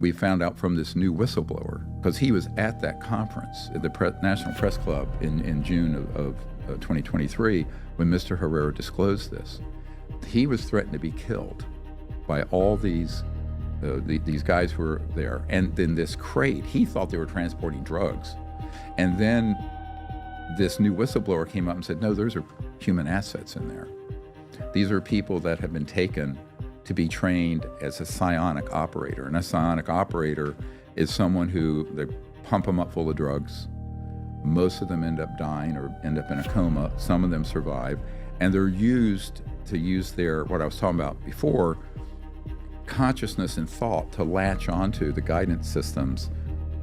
we found out from this new whistleblower, because he was at that conference at the National Press Club in June of 2023 when Mr. Herrera disclosed this. He was threatened to be killed by all these guys who were there. And then this crate, he thought they were transporting drugs. And then this new whistleblower came up and said, no, those are human assets in there. These are people that have been taken to be trained as a psionic operator. And a psionic operator is someone who, they pump them up full of drugs. Most of them end up dying or end up in a coma. Some of them survive. And they're used to use their, what I was talking about before, consciousness and thought to latch onto the guidance systems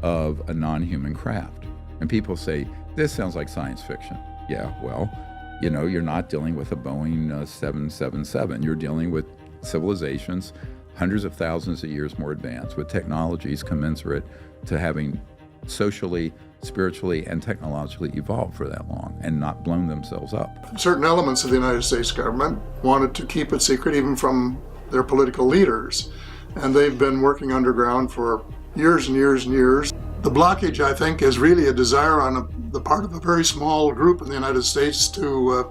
of a non-human craft. And people say, this sounds like science fiction. Yeah, well, you know, you're not dealing with a Boeing 777. You're dealing with civilizations hundreds of thousands of years more advanced with technologies commensurate to having socially, spiritually, and technologically evolved for that long and not blown themselves up. Certain elements of the United States government wanted to keep it secret even from their political leaders. And they've been working underground for years and years and years. The blockage, I think, is really a desire on the part of a very small group in the United States to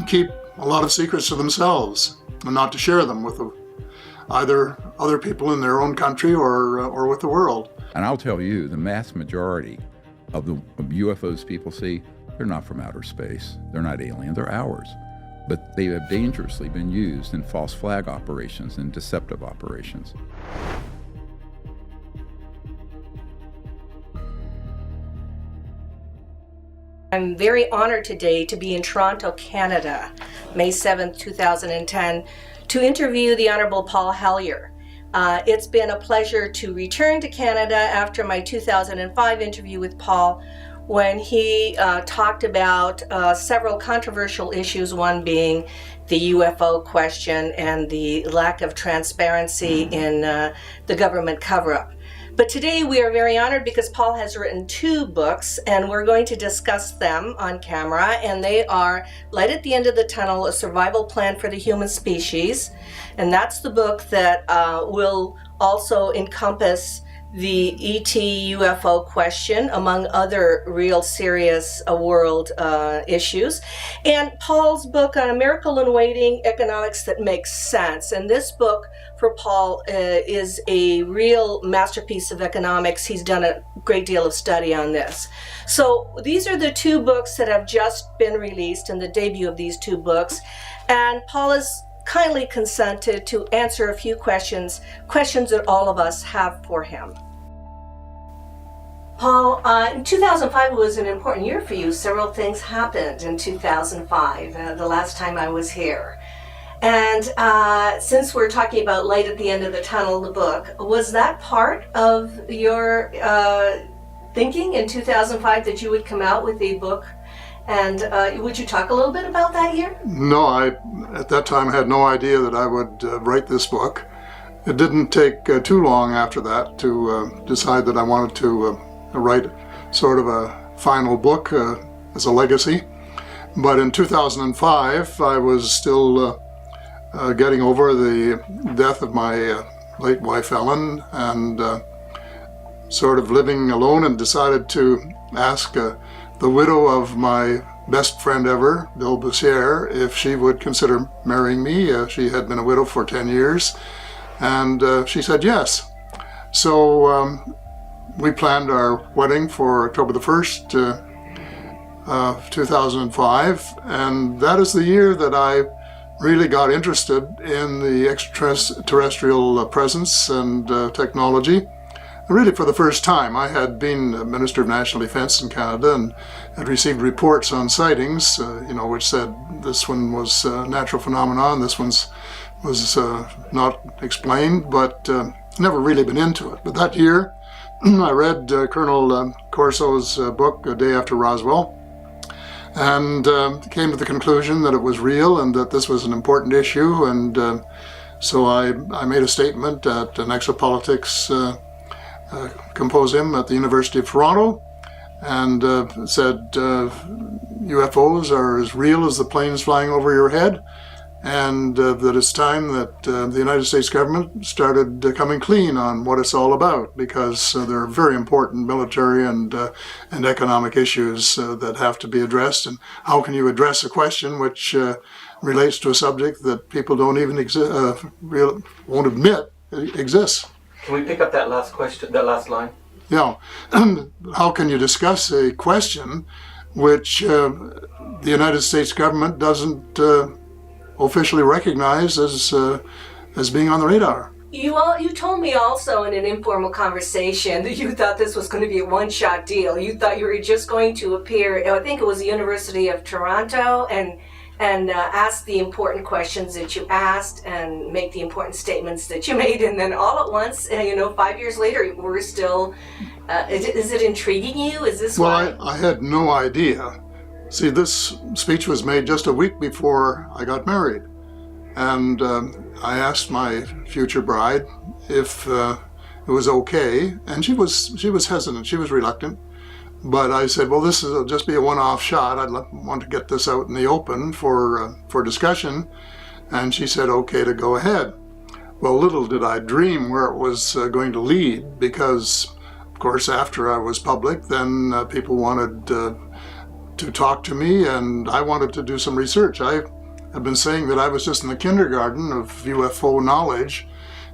keep a lot of secrets to themselves and not to share them with either other people in their own country or with the world. And I'll tell you, the mass majority of the UFOs people see, they're not from outer space. They're not alien, they're ours. But they have dangerously been used in false flag operations and deceptive operations. I'm very honored today to be in Toronto, Canada, May 7th, 2010, to interview the Honorable Paul Hellyer. It's been a pleasure to return to Canada after my 2005 interview with Paul, when he talked about several controversial issues, one being the UFO question and the lack of transparency in the government cover-up. But today we are very honored because Paul has written 2 books, and we're going to discuss them on camera, and they are Light at the End of the Tunnel, A Survival Plan for the Human Species, and that's the book that will also encompass the ET UFO question, among other real serious world issues. And Paul's book on A Miracle in Waiting, Economics That Makes Sense. And this book for Paul is a real masterpiece of economics. He's done a great deal of study on this. So these are the 2 books that have just been released, and the debut of these 2 books. And Paul has kindly consented to answer a few questions that all of us have for him. Paul, in 2005 was an important year for you. Several things happened in 2005, the last time I was here. And since we're talking about Light at the End of the Tunnel, the book, was that part of your thinking in 2005 that you would come out with a book? And would you talk a little bit about that year? No, at that time had no idea that I would write this book. It didn't take too long after that to decide that I wanted to write sort of a final book as a legacy. But in 2005, I was still getting over the death of my late wife, Ellen, and sort of living alone, and decided to ask the widow of my best friend ever, Bill Bussiere, if she would consider marrying me. She had been a widow for 10 years, and she said yes. So we planned our wedding for October the 1st, 2005, and that is the year that I really got interested in the extraterrestrial presence and technology. Really for the first time. I had been Minister of National Defense in Canada and had received reports on sightings, which said this one was a natural phenomenon, this was not explained, but never really been into it. But that year, I read Colonel Corso's book, A Day After Roswell, and came to the conclusion that it was real and that this was an important issue. And so I made a statement at an Exopolitics Symposium at the University of Toronto, and said UFOs are as real as the planes flying over your head, and that it's time that the United States government started coming clean on what it's all about, because there are very important military and economic issues that have to be addressed. And how can you address a question which relates to a subject that people don't even won't admit exists? Can we pick up that last question, that last line? Yeah. How can you discuss a question which the United States government doesn't officially recognize as being on the radar? You told me also in an informal conversation that you thought this was going to be a one-shot deal. You thought you were just going to appear, I think it was the University of Toronto, and ask the important questions that you asked and make the important statements that you made, and then all at once, 5 years later, we're still. Is it intriguing you? Is this why? Well, I had no idea. See, this speech was made just a week before I got married, and I asked my future bride if it was okay, and she was hesitant. She was reluctant. But I said, well, this will just be a one-off shot. I'd want to get this out in the open for discussion. And she said, okay, to go ahead. Well, little did I dream where it was going to lead, because, of course, after I was public, then people wanted to talk to me, and I wanted to do some research. I have been saying that I was just in the kindergarten of UFO knowledge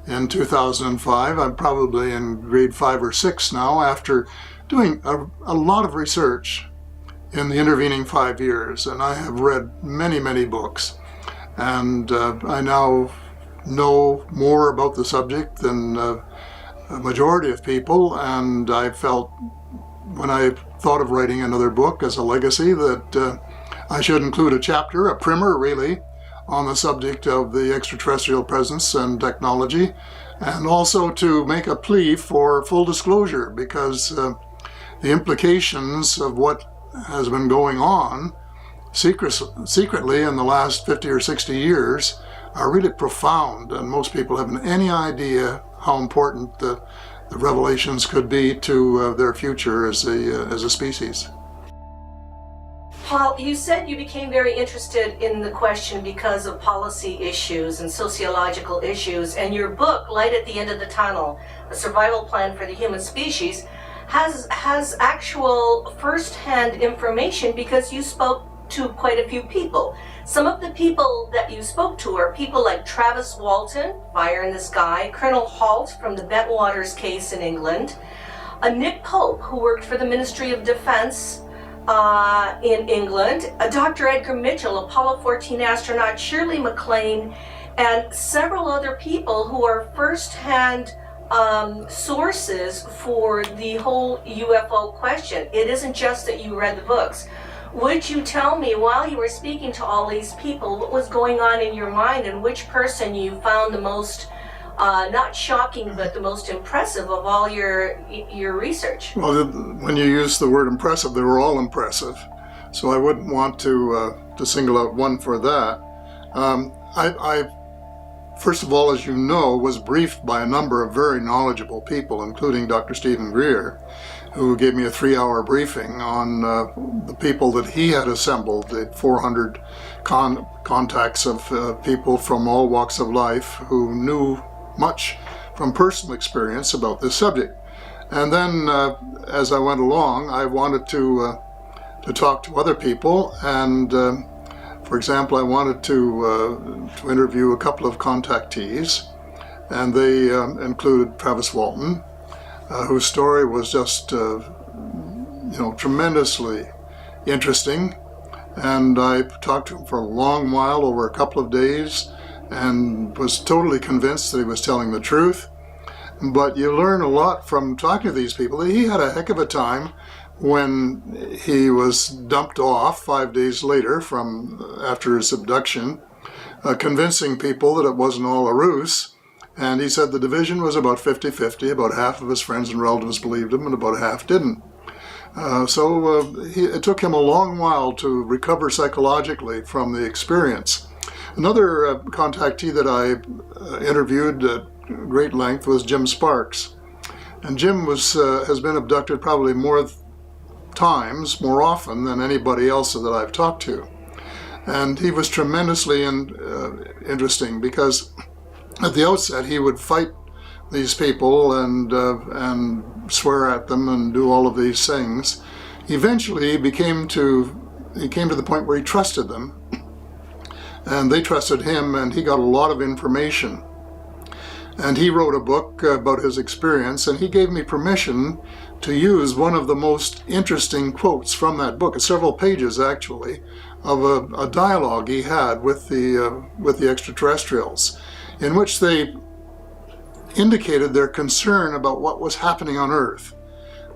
in 2005. I'm probably in grade 5 or 6 now, after doing a lot of research in the intervening 5 years, and I have read many, many books, and I now know more about the subject than a majority of people, and I felt when I thought of writing another book as a legacy that I should include a chapter, a primer really, on the subject of the extraterrestrial presence and technology, and also to make a plea for full disclosure, because the implications of what has been going on secretly in the last 50 or 60 years are really profound, and most people haven't any idea how important the revelations could be to their future as a species. Paul, you said you became very interested in the question because of policy issues and sociological issues, and your book, Light at the End of the Tunnel, A Survival Plan for the Human Species, has actual first-hand information because you spoke to quite a few people. Some of the people that you spoke to are people like Travis Walton, Fire in the Sky, Colonel Halt from the Bentwaters case in England, Nick Pope, who worked for the Ministry of Defense in England, Dr. Edgar Mitchell, Apollo 14 astronaut Shirley MacLaine, and several other people who are first-hand sources for the whole UFO question. It isn't just that you read the books. Would you tell me, while you were speaking to all these people, what was going on in your mind, and which person you found the most, not shocking, but the most impressive of all your research? Well, when you use the word impressive, they were all impressive. So I wouldn't want to single out one for that. I first of all, as you know, was briefed by a number of very knowledgeable people, including Dr. Stephen Greer, who gave me a 3-hour briefing on the people that he had assembled, the 400 contacts of people from all walks of life who knew much from personal experience about this subject. And then as I went along, I wanted to talk to other people, and for example, I wanted to interview a couple of contactees, and they included Travis Walton, whose story was just tremendously interesting. And I talked to him for a long while, over a couple of days, and was totally convinced that he was telling the truth. But you learn a lot from talking to these people. He had a heck of a time when he was dumped off 5 days later after his abduction, convincing people that it wasn't all a ruse. And he said the division was about 50-50. About half of his friends and relatives believed him, and about half didn't. It took him a long while to recover psychologically from the experience. Another contactee that I interviewed at great length was Jim Sparks. And Jim has been abducted probably more often than anybody else that I've talked to. And he was tremendously interesting because at the outset he would fight these people and swear at them and do all of these things. Eventually he came to the point where he trusted them, and they trusted him, and he got a lot of information. And he wrote a book about his experience, and he gave me permission to use one of the most interesting quotes from that book. It's several pages, actually, of a dialogue he had with the extraterrestrials, in which they indicated their concern about what was happening on Earth,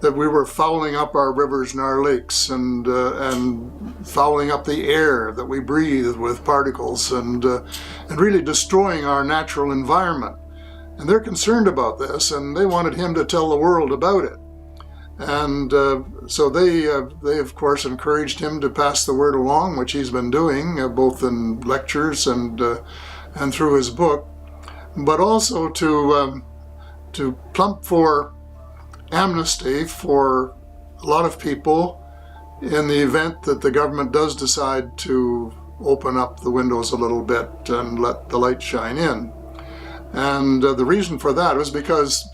that we were fouling up our rivers and our lakes and fouling up the air that we breathe with particles and really destroying our natural environment. And they're concerned about this, and they wanted him to tell the world about it. And so they of course encouraged him to pass the word along, which he's been doing both in lectures and through his book, but also to plump for amnesty for a lot of people in the event that the government does decide to open up the windows a little bit and let the light shine in. And the reason for that was because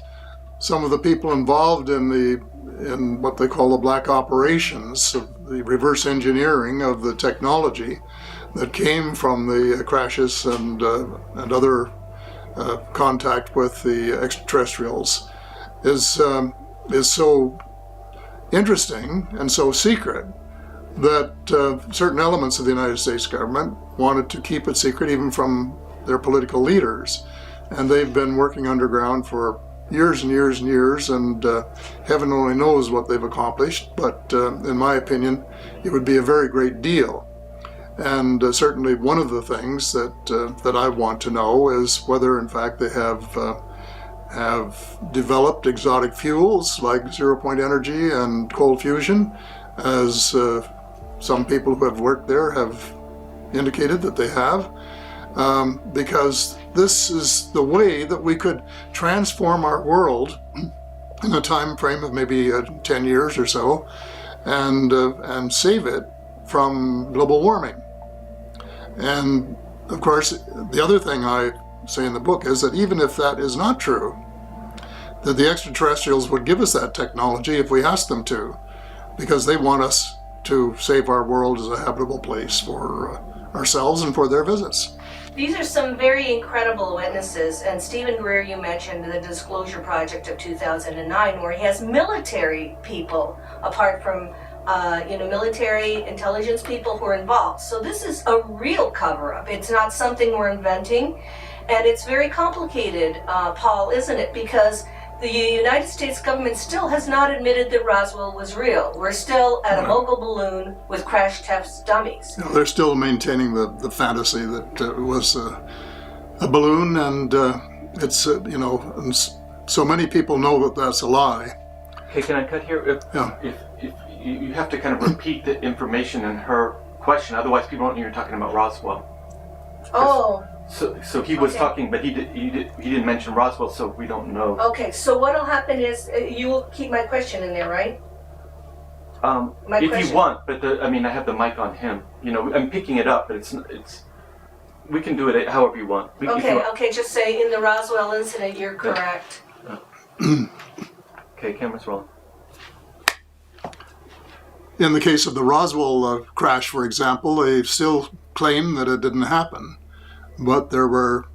some of the people involved in what they call the black operations, the reverse engineering of the technology that came from the crashes and other contact with the extraterrestrials, is so interesting and so secret that certain elements of the United States government wanted to keep it secret even from their political leaders. And they've been working underground for years and years and years, and heaven only knows what they've accomplished, but in my opinion, it would be a very great deal. And certainly one of the things that I want to know is whether in fact they have developed exotic fuels like zero-point energy and cold fusion, as some people who have worked there have indicated that they have, because this is the way that we could transform our world in a time frame of maybe 10 years or so, and save it from global warming. And of course, the other thing I say in the book is that even if that is not true, that the extraterrestrials would give us that technology if we asked them to, because they want us to save our world as a habitable place for ourselves and for their visits. These are some very incredible witnesses, and Stephen Greer, you mentioned the Disclosure Project of 2009, where he has military people, apart from military intelligence people who are involved. So this is a real cover-up. It's not something we're inventing, and it's very complicated, Paul, isn't it? Because the United States government still has not admitted that Roswell was real. We're still at a mogul balloon with crash test dummies. You know, they're still maintaining the fantasy that it was a balloon, and it's, and so many people know that that's a lie. Okay, can I cut here? If you have to kind of repeat the information in her question, otherwise people don't know you're talking about Roswell. Oh. So he was talking, but he didn't mention Roswell, so we don't know. Okay, so what'll happen is you will keep my question in there, right? If you want, but I have the mic on him. I'm picking it up, but it's we can do it however you want. Okay, just say in the Roswell incident, you're correct. Okay, camera's rolling. In the case of the Roswell crash, for example, they still claim that it didn't happen. But there were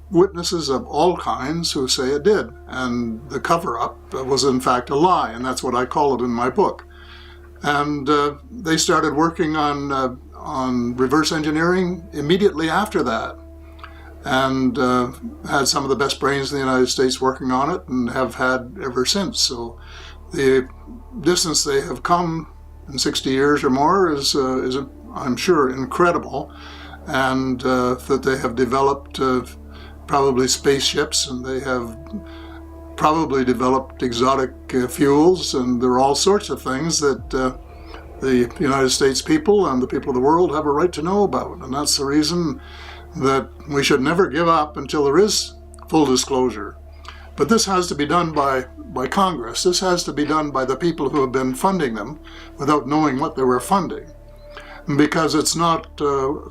witnesses of all kinds who say it did, and the cover-up was in fact a lie, and that's what I call it in my book. And they started working on reverse engineering immediately after that, and had some of the best brains in the United States working on it, and have had ever since. So the distance they have come in 60 years or more is I'm sure, incredible. And that they have developed probably spaceships, and they have probably developed exotic fuels, and there are all sorts of things that the United States people and the people of the world have a right to know about. And that's the reason that we should never give up until there is full disclosure. But this has to be done by Congress. This has to be done by the people who have been funding them without knowing what they were funding. because it's not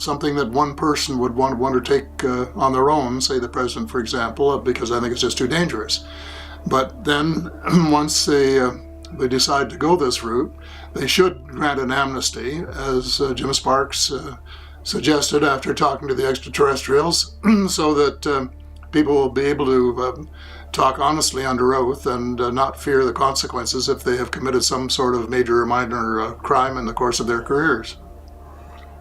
something that one person would want to undertake on their own, say the president, for example, because I think it's just too dangerous. But then once they decide to go this route, they should grant an amnesty, as Jim Sparks suggested after talking to the extraterrestrials, so that people will be able to talk honestly under oath and not fear the consequences if they have committed some sort of major or minor crime in the course of their careers.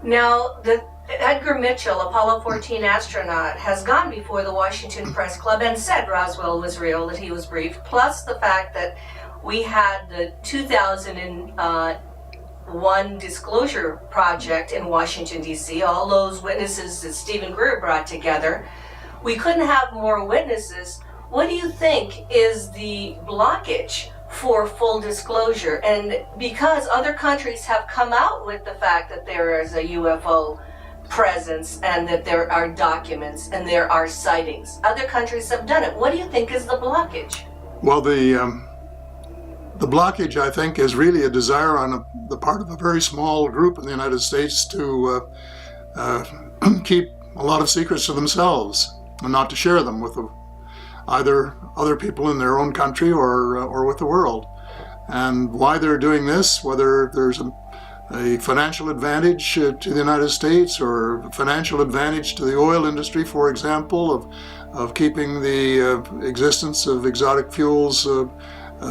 Now, the Edgar Mitchell, Apollo 14 astronaut, has gone before the Washington Press Club and said Roswell was real, that he was briefed, plus the fact that we had the 2001 disclosure project in Washington, D.C., all those witnesses that Stephen Greer brought together. We couldn't have more witnesses. What do you think is the blockage for full disclosure? And because other countries have come out with the fact that there is a UFO presence and that there are documents and there are sightings. Other countries have done it. What do you think is the blockage? Well, the blockage, I think, is really a desire on the part of a very small group in the United States to keep a lot of secrets to themselves and not to share them with either other people in their own country or with the world. And why they're doing this, whether there's a financial advantage to the United States or financial advantage to the oil industry, for example, of keeping the existence of exotic fuels a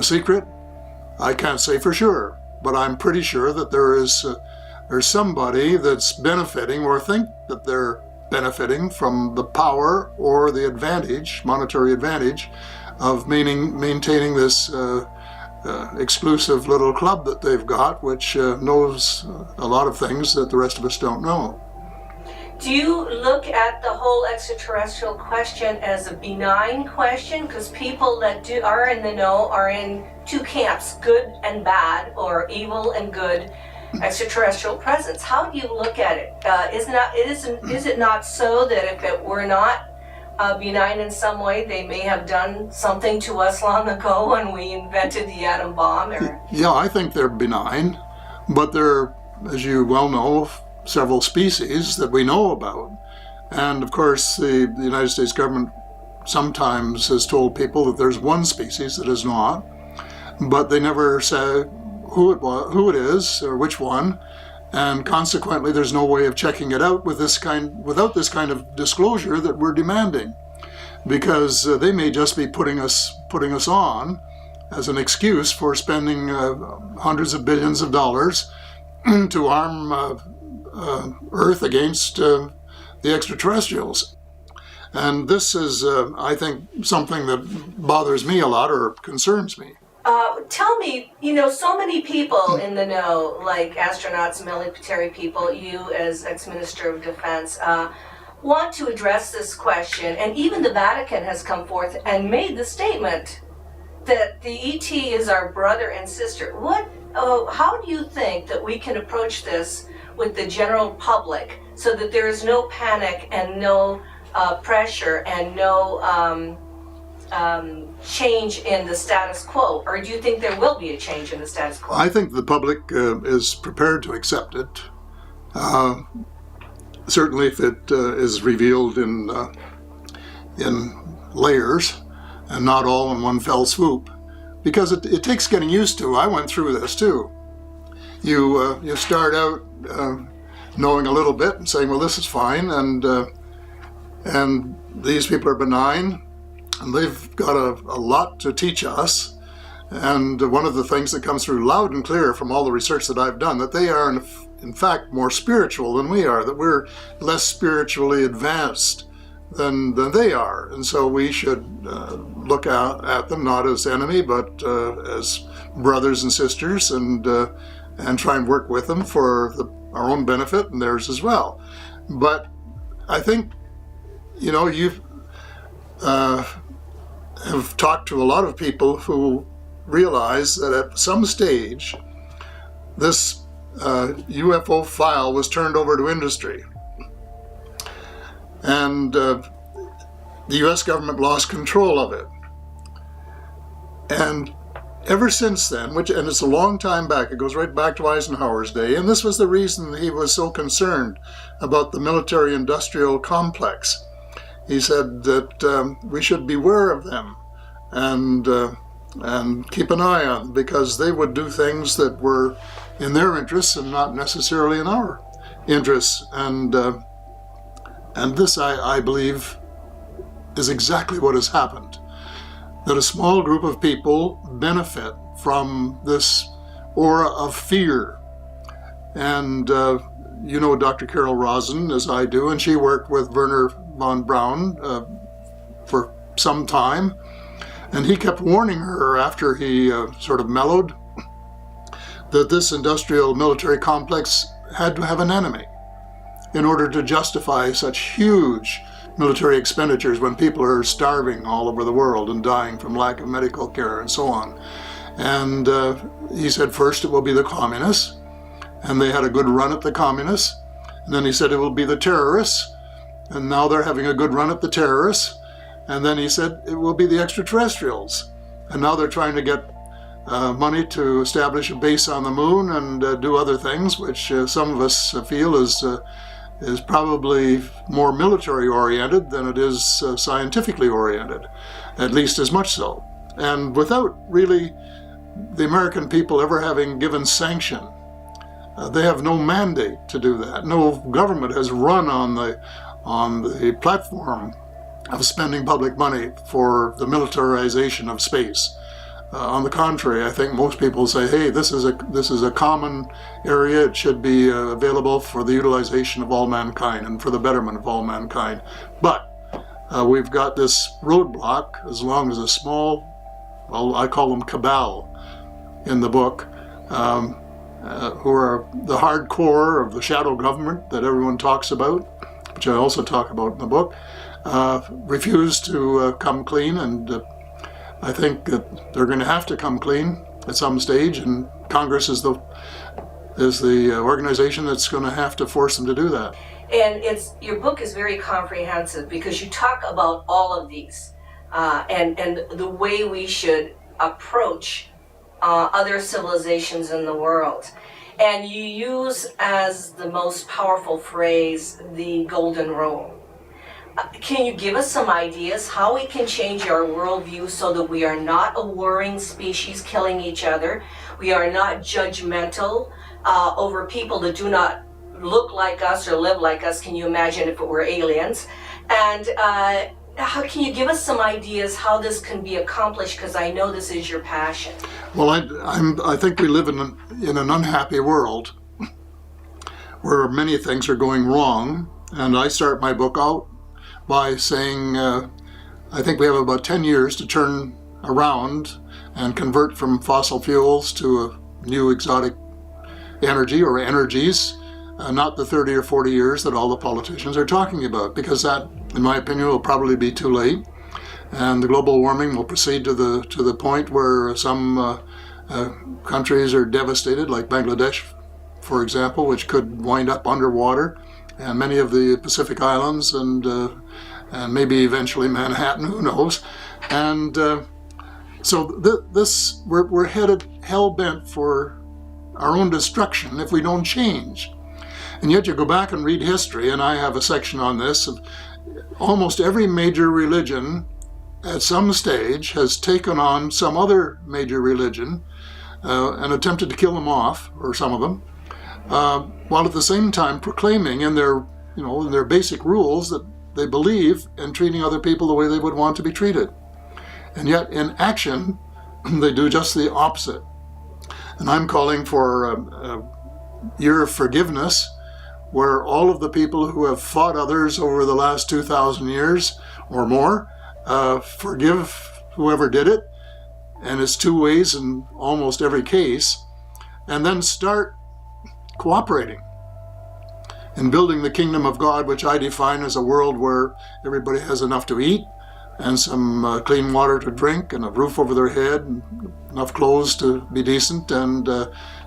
secret, I can't say for sure. But I'm pretty sure that there's somebody that's benefiting or think that they're benefiting from the power or the advantage, monetary advantage, of maintaining this exclusive little club that they've got, which knows a lot of things that the rest of us don't know. Do you look at the whole extraterrestrial question as a benign question? Because people that are in the know are in two camps, good and bad, or evil and good extraterrestrial presence. How do you look at it? Is it not so that if it were not benign in some way, they may have done something to us long ago when we invented the atom bomb? Yeah, I think they're benign, but there, as you well know, several species that we know about. And of course, the United States government sometimes has told people that there's one species that is not, but they never say who it is or which one, and consequently there's no way of checking it out without this kind of disclosure that we're demanding, because they may just be putting us on as an excuse for spending hundreds of billions of dollars to arm Earth against the extraterrestrials. And this is, I think, something that bothers me a lot or concerns me. Tell me, so many people in the know, like astronauts, military people, you as ex-Minister of Defense, want to address this question, and even the Vatican has come forth and made the statement that the ET is our brother and sister. How do you think that we can approach this with the general public so that there is no panic and no pressure and no change in the status quo? Or do you think there will be a change in the status quo? I think the public is prepared to accept it. Certainly if it is revealed in layers and not all in one fell swoop, because it takes getting used to. I went through this too. You start out knowing a little bit and saying, well, this is fine, and these people are benign, and they've got a lot to teach us. And one of the things that comes through loud and clear from all the research that I've done, that they are in fact more spiritual than we are, that we're less spiritually advanced than they are. And so we should look at them not as enemy, but as brothers and sisters, and try and work with them for our own benefit and theirs as well. But I think, you've have talked to a lot of people who realize that at some stage this UFO file was turned over to industry, and the U.S. government lost control of it. And ever since then, and it's a long time back, it goes right back to Eisenhower's day, and this was the reason he was so concerned about the military-industrial complex. He said that we should beware of them and keep an eye on them, because they would do things that were in their interests and not necessarily in our interests. And this, I believe, is exactly what has happened. That a small group of people benefit from this aura of fear. And you know Dr. Carol Rosin, as I do, and she worked with Werner von Braun for some time. And he kept warning her after he sort of mellowed that this industrial military complex had to have an enemy in order to justify such huge military expenditures when people are starving all over the world and dying from lack of medical care and so on. And he said first it will be the communists, and they had a good run at the communists. And then he said it will be the terrorists, and now they're having a good run at the terrorists. And then he said it will be the extraterrestrials, and now they're trying to get money to establish a base on the moon and do other things, which some of us feel is probably more military oriented than it is scientifically oriented, at least as much so. And without really the American people ever having given sanction, they have no mandate to do that. No government has run on the platform of spending public money for the militarization of space. On the contrary, I think most people say, hey, this is a common area. It should be available for the utilization of all mankind and for the betterment of all mankind. But we've got this roadblock, as long as a small, well, I call them cabal in the book, who are the hardcore of the shadow government that everyone talks about, which I also talk about in the book, refuse to come clean, and I think that they're going to have to come clean at some stage, and Congress is the organization that's going to have to force them to do that. And your book is very comprehensive because you talk about all of these and the way we should approach other civilizations in the world. And you use as the most powerful phrase the golden rule. Can you give us some ideas how we can change our worldview so that we are not a warring species killing each other, we are not judgmental over people that do not look like us or live like us? Can you imagine if it were aliens? And how can you give us some ideas how this can be accomplished, because I know this is your passion. Well, I think we live in an unhappy world where many things are going wrong, and I start my book out by saying I think we have about 10 years to turn around and convert from fossil fuels to a new exotic energy or energies, not the 30 or 40 years that all the politicians are talking about, because that, in my opinion, will probably be too late. And the global warming will proceed to the point where some countries are devastated, like Bangladesh, for example, which could wind up underwater, and many of the Pacific Islands, and maybe eventually Manhattan, who knows. And so we're headed hell-bent for our own destruction if we don't change. And yet you go back and read history, and I have a section on this, of almost every major religion at some stage has taken on some other major religion and attempted to kill them off, or some of them, while at the same time proclaiming in their basic rules that they believe in treating other people the way they would want to be treated. And yet in action, they do just the opposite. And I'm calling for a year of forgiveness, where all of the people who have fought others over the last 2,000 years or more forgive whoever did it, and it's two ways in almost every case, and then start cooperating in building the kingdom of God, which I define as a world where everybody has enough to eat and some clean water to drink and a roof over their head and enough clothes to be decent, and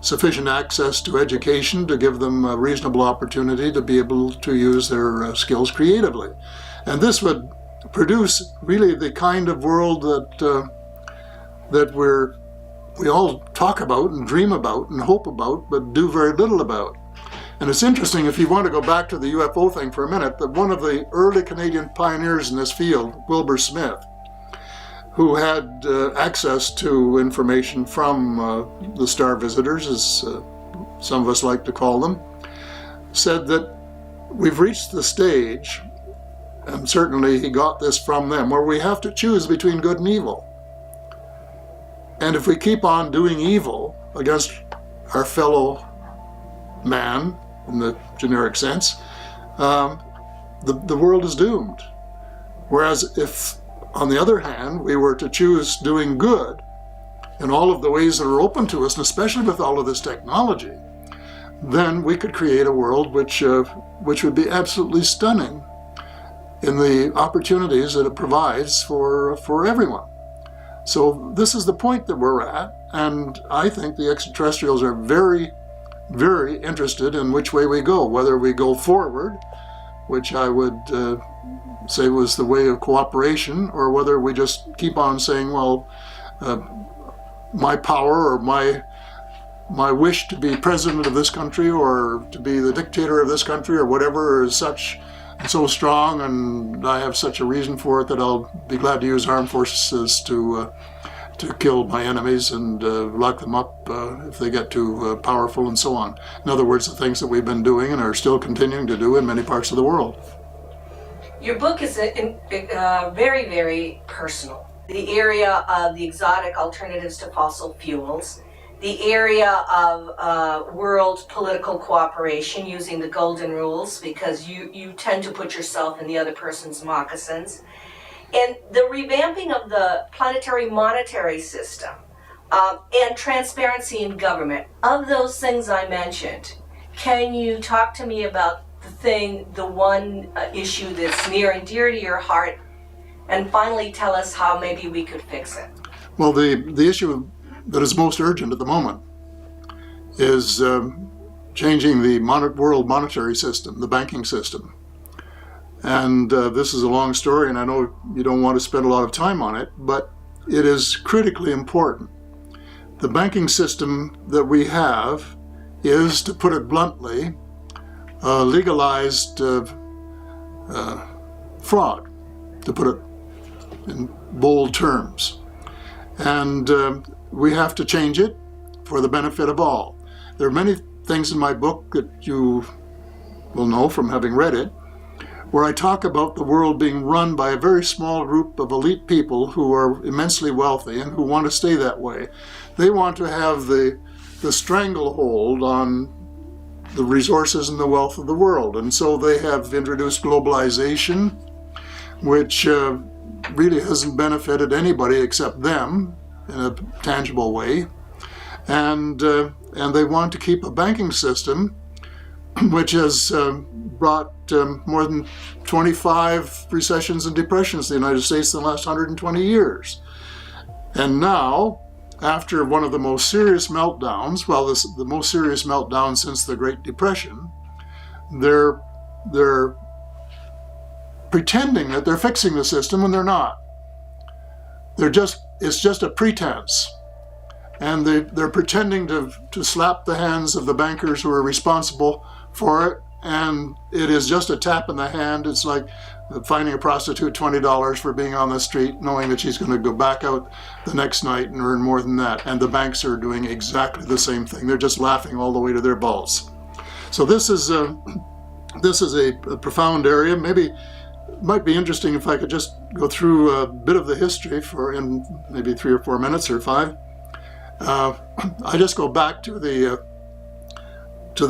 sufficient access to education to give them a reasonable opportunity to be able to use their skills creatively. And this would produce really the kind of world that we're we all talk about and dream about and hope about, but do very little about. And it's interesting, if you want to go back to the UFO thing for a minute, that one of the early Canadian pioneers in this field, Wilbur Smith, who had access to information from the star visitors, as some of us like to call them, said that we've reached the stage, and certainly he got this from them, where we have to choose between good and evil. And if we keep on doing evil against our fellow man, in the generic sense, the world is doomed. Whereas if, on the other hand, we were to choose doing good in all of the ways that are open to us, and especially with all of this technology, then we could create a world which would be absolutely stunning in the opportunities that it provides for everyone. So this is the point that we're at, and I think the extraterrestrials are very, very interested in which way we go, whether we go forward, which I would say was the way of cooperation, or whether we just keep on saying, well, my power or my wish to be president of this country or to be the dictator of this country or whatever is such and so strong, and I have such a reason for it that I'll be glad to use armed forces to kill my enemies and lock them up if they get too powerful and so on. In other words, the things that we've been doing and are still continuing to do in many parts of the world. Your book is very, very personal. The area of the exotic alternatives to fossil fuels, the area of world political cooperation using the golden rules, because you tend to put yourself in the other person's moccasins, and the revamping of the planetary monetary system, and transparency in government. Of those things I mentioned, can you talk to me about the one issue that's near and dear to your heart, and finally tell us how maybe we could fix it? Well, the issue that is most urgent at the moment is changing the world monetary system, the banking system. And this is a long story, and I know you don't want to spend a lot of time on it, but it is critically important. The banking system that we have is, to put it bluntly, legalized fraud, to put it in bold terms. And we have to change it for the benefit of all. There are many things in my book that you will know from having read it, where I talk about the world being run by a very small group of elite people who are immensely wealthy and who want to stay that way. They want to have the stranglehold on the resources and the wealth of the world. And so they have introduced globalization, which really hasn't benefited anybody except them in a tangible way. And they want to keep a banking system which has brought more than 25 recessions and depressions in the United States in the last 120 years. And now, after one of the most serious meltdowns, the most serious meltdown since the Great Depression, they're pretending that they're fixing the system when they're not. It's just a pretense. And they're pretending to slap the hands of the bankers who are responsible for it, and it is just a tap in the hand. It's like finding a prostitute $20 for being on the street, knowing that she's going to go back out the next night and earn more than that. And the banks are doing exactly the same thing. They're just laughing all the way to their balls. So this is a profound area. Maybe it might be interesting if I could just go through a bit of the history in maybe 3 or 4 minutes or 5. I just go back to the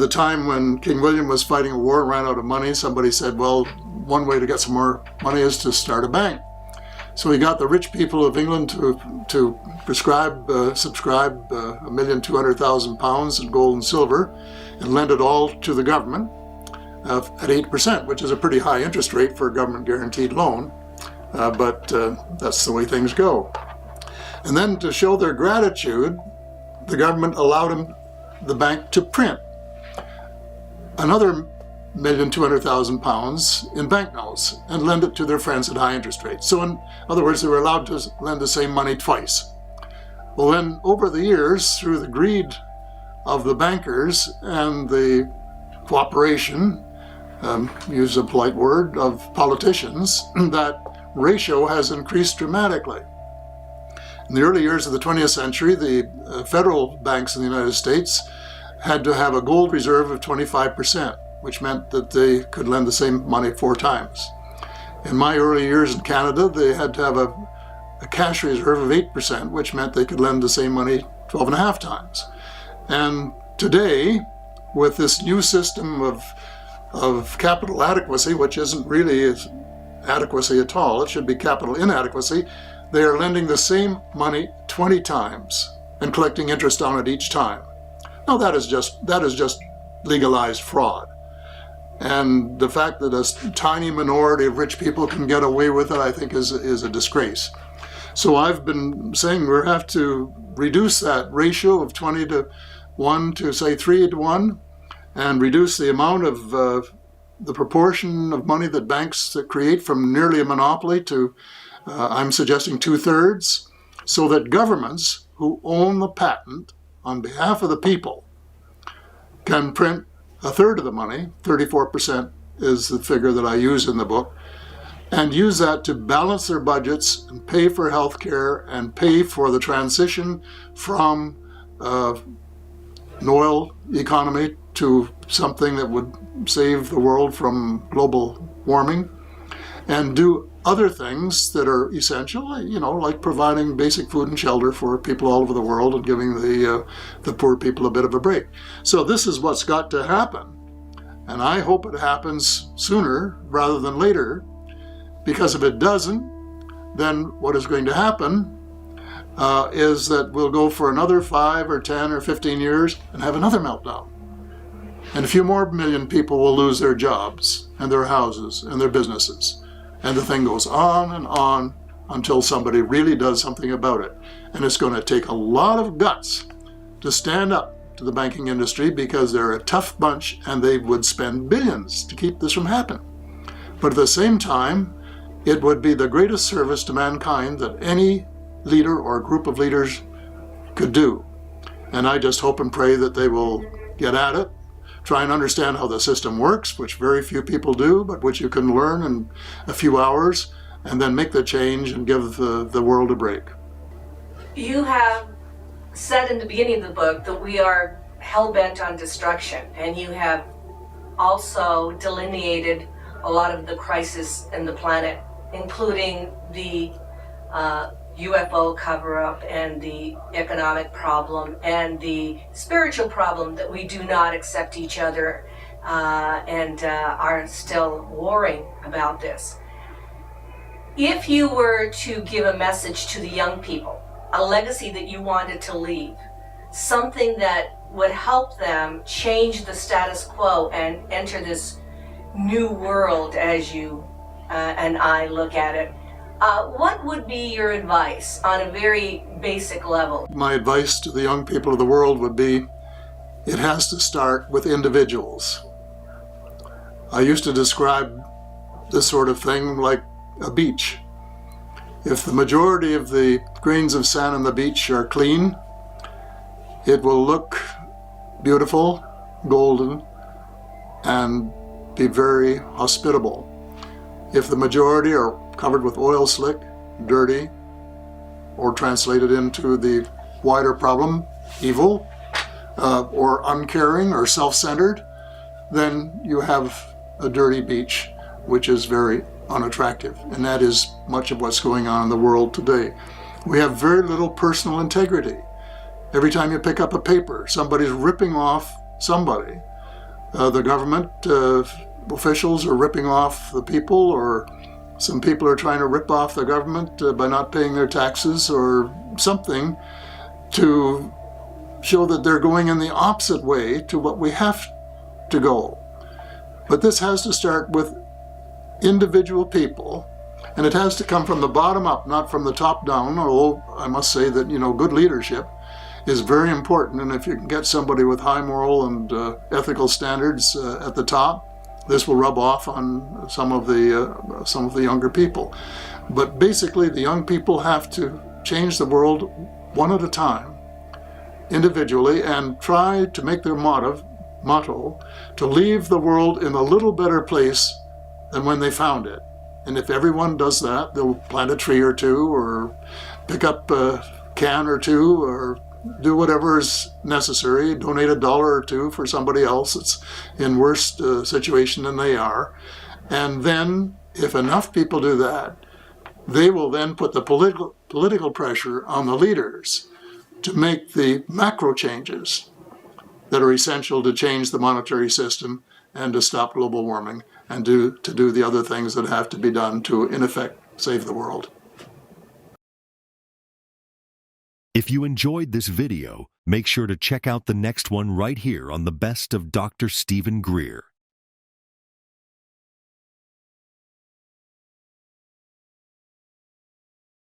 time when King William was fighting a war and ran out of money. Somebody said, well, one way to get some more money is to start a bank. So he got the rich people of England to subscribe £1,200,000 in gold and silver and lend it all to the government at 8%, which is a pretty high interest rate for a government guaranteed loan. But that's the way things go. And then, to show their gratitude, the government allowed the bank to print another £1,200,000 in banknotes and lend it to their friends at high interest rates. So in other words, they were allowed to lend the same money twice. Well, then over the years, through the greed of the bankers and the cooperation, use a polite word, of politicians, that ratio has increased dramatically. In the early years of the 20th century, the federal banks in the United States had to have a gold reserve of 25%, which meant that they could lend the same money 4 times. In my early years in Canada, they had to have a cash reserve of 8%, which meant they could lend the same money 12.5 times. And today, with this new system of capital adequacy, which isn't really adequacy at all, it should be capital inadequacy, they are lending the same money 20 times and collecting interest on it each time. Now that is just legalized fraud. And the fact that a tiny minority of rich people can get away with it, I think is a disgrace. So I've been saying we have to reduce that ratio of 20 to 1 to, say, 3 to 1, and reduce the amount of the proportion of money that banks create from nearly a monopoly to, I'm suggesting, 2/3, so that governments who own the patent on behalf of the people can print 1/3 of the money, 34% is the figure that I use in the book, and use that to balance their budgets and pay for health care and pay for the transition from an oil economy to something that would save the world from global warming, and do other things that are essential, like providing basic food and shelter for people all over the world and giving the poor people a bit of a break. So this is what's got to happen. And I hope it happens sooner rather than later, because if it doesn't, then what is going to happen is that we'll go for another 5 or 10 or 15 years and have another meltdown. And a few more million people will lose their jobs and their houses and their businesses. And the thing goes on and on until somebody really does something about it. And it's going to take a lot of guts to stand up to the banking industry, because they're a tough bunch and they would spend billions to keep this from happening. But at the same time, it would be the greatest service to mankind that any leader or group of leaders could do. And I just hope and pray that they will get at it, try and understand how the system works, which very few people do, but which you can learn in a few hours, and then make the change and give the world a break. You have said in the beginning of the book that we are hell-bent on destruction, and you have also delineated a lot of the crisis in the planet, including the UFO cover-up and the economic problem and the spiritual problem that we do not accept each other and are still warring about this. If you were to give a message to the young people, a legacy that you wanted to leave, something that would help them change the status quo and enter this new world as you and I look at it, what would be your advice on a very basic level? My advice to the young people of the world would be, it has to start with individuals. I used to describe this sort of thing like a beach. If the majority of the grains of sand on the beach are clean, it will look beautiful, golden, and be very hospitable. If the majority are covered with oil slick, dirty, or translated into the wider problem, evil, or uncaring or self-centered, then you have a dirty beach, which is very unattractive. And that is much of what's going on in the world today. We have very little personal integrity. Every time you pick up a paper, somebody's ripping off somebody. The government officials are ripping off the people, or some people are trying to rip off the government by not paying their taxes or something, to show that they're going in the opposite way to what we have to go. But this has to start with individual people, and it has to come from the bottom up, not from the top down, although I must say that, good leadership is very important, and if you can get somebody with high moral and ethical standards at the top, this will rub off on some of the younger people. But basically, the young people have to change the world one at a time, individually, and try to make their motto to leave the world in a little better place than when they found it. And if everyone does that, they'll plant a tree or two, or pick up a can or two, or do whatever is necessary, donate $1 or $2 for somebody else that's in worse situation than they are. And then, if enough people do that, they will then put the political pressure on the leaders to make the macro changes that are essential to change the monetary system and to stop global warming and to do the other things that have to be done to, in effect, save the world. If you enjoyed this video, make sure to check out the next one right here on the Best of Dr. Stephen Greer.